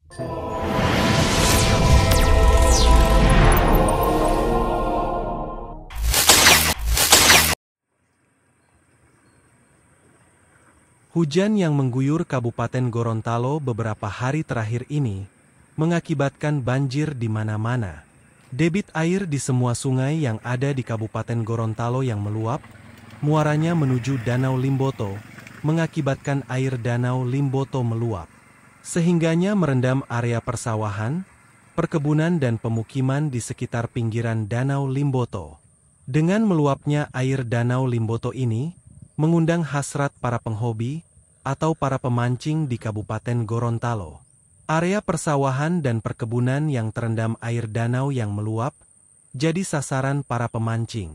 Hujan yang mengguyur Kabupaten Gorontalo beberapa hari terakhir ini mengakibatkan banjir di mana-mana. Debit air di semua sungai yang ada di Kabupaten Gorontalo yang meluap, muaranya menuju Danau Limboto, mengakibatkan air Danau Limboto meluap. Sehingganya merendam area persawahan, perkebunan dan pemukiman di sekitar pinggiran Danau Limboto. Dengan meluapnya air Danau Limboto ini, mengundang hasrat para penghobi atau para pemancing di Kabupaten Gorontalo. Area persawahan dan perkebunan yang terendam air danau yang meluap, jadi sasaran para pemancing.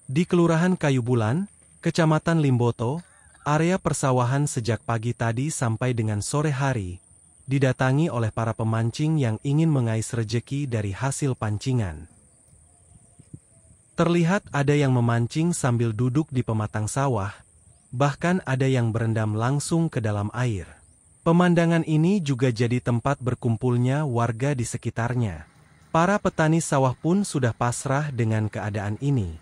Di Kelurahan Kayu Bulan, Kecamatan Limboto, area persawahan sejak pagi tadi sampai dengan sore hari, didatangi oleh para pemancing yang ingin mengais rejeki dari hasil pancingan. Terlihat ada yang memancing sambil duduk di pematang sawah, bahkan ada yang berendam langsung ke dalam air. Pemandangan ini juga jadi tempat berkumpulnya warga di sekitarnya. Para petani sawah pun sudah pasrah dengan keadaan ini.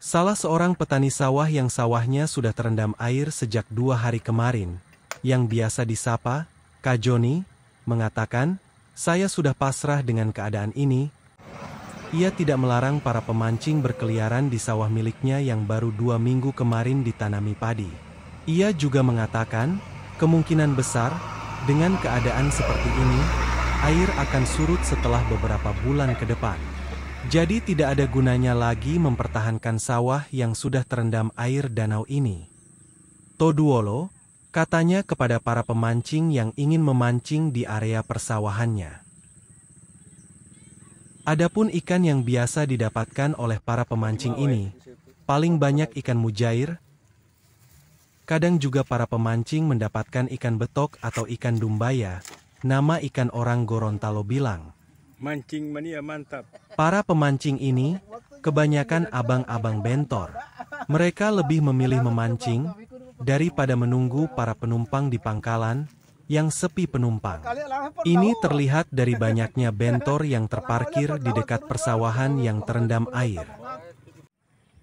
Salah seorang petani sawah yang sawahnya sudah terendam air sejak 2 hari kemarin, yang biasa disapa Kak Joni, mengatakan, "Saya sudah pasrah dengan keadaan ini." Ia tidak melarang para pemancing berkeliaran di sawah miliknya yang baru 2 minggu kemarin ditanami padi. Ia juga mengatakan, kemungkinan besar, dengan keadaan seperti ini, air akan surut setelah beberapa bulan ke depan. Jadi tidak ada gunanya lagi mempertahankan sawah yang sudah terendam air danau ini. Toduolo, katanya kepada para pemancing yang ingin memancing di area persawahannya. Adapun ikan yang biasa didapatkan oleh para pemancing ini, paling banyak ikan mujair. Kadang juga para pemancing mendapatkan ikan betok atau ikan dumbaya, nama ikan orang Gorontalo bilang. Mancing mania mantap. Para pemancing ini, kebanyakan abang-abang bentor. Mereka lebih memilih memancing, daripada menunggu para penumpang di pangkalan, yang sepi penumpang. Ini terlihat dari banyaknya bentor yang terparkir di dekat persawahan yang terendam air.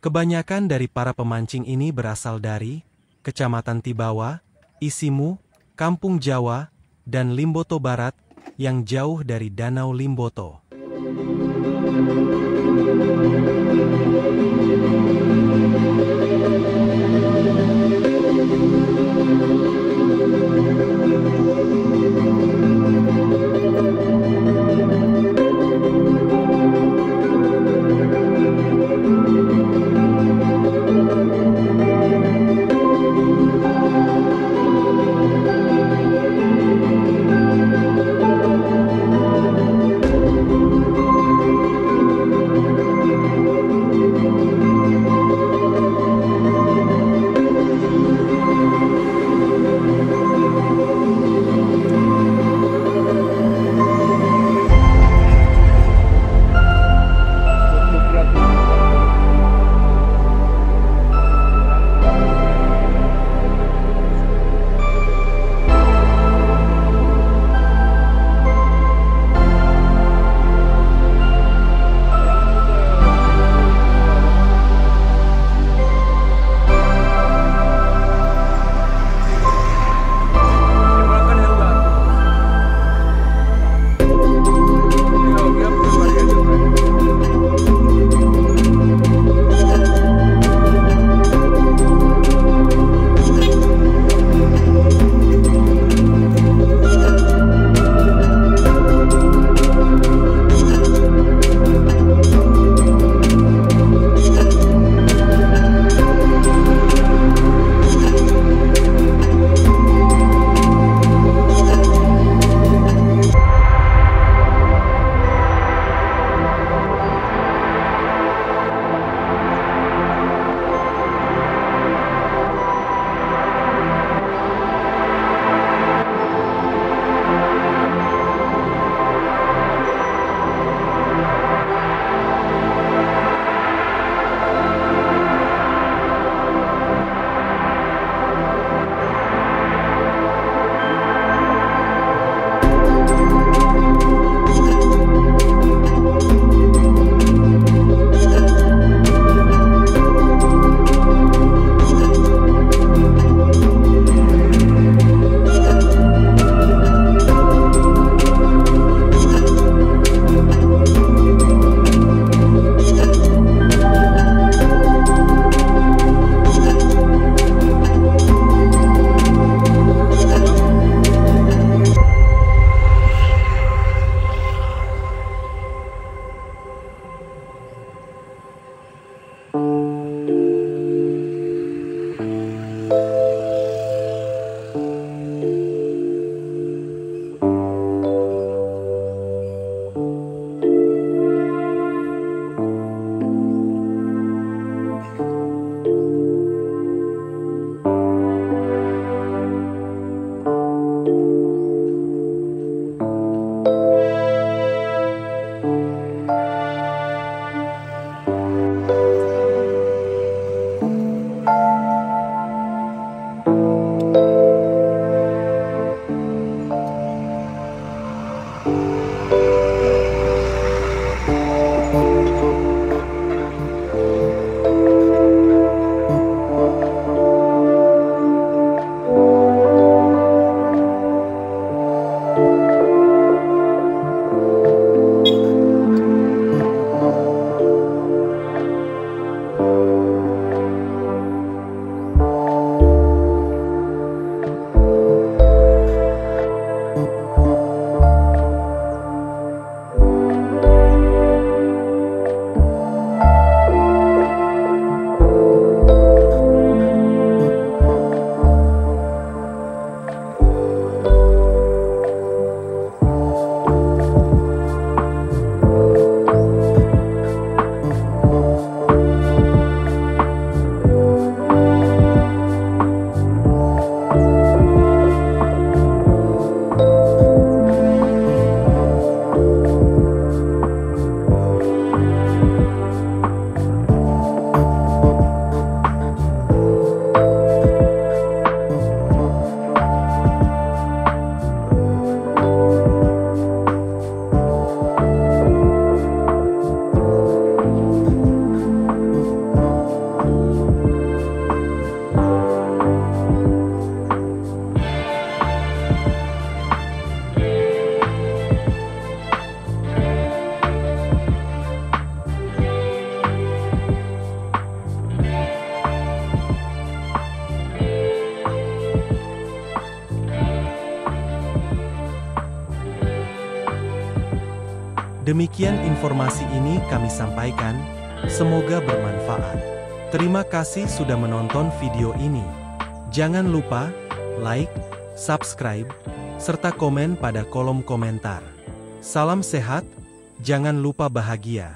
Kebanyakan dari para pemancing ini berasal dari Kecamatan Tibawa, Isimu, Kampung Jawa, dan Limboto Barat, yang jauh dari Danau Limboto. Demikian informasi ini kami sampaikan, semoga bermanfaat. Terima kasih sudah menonton video ini. Jangan lupa like, subscribe, serta komen pada kolom komentar. Salam sehat, jangan lupa bahagia.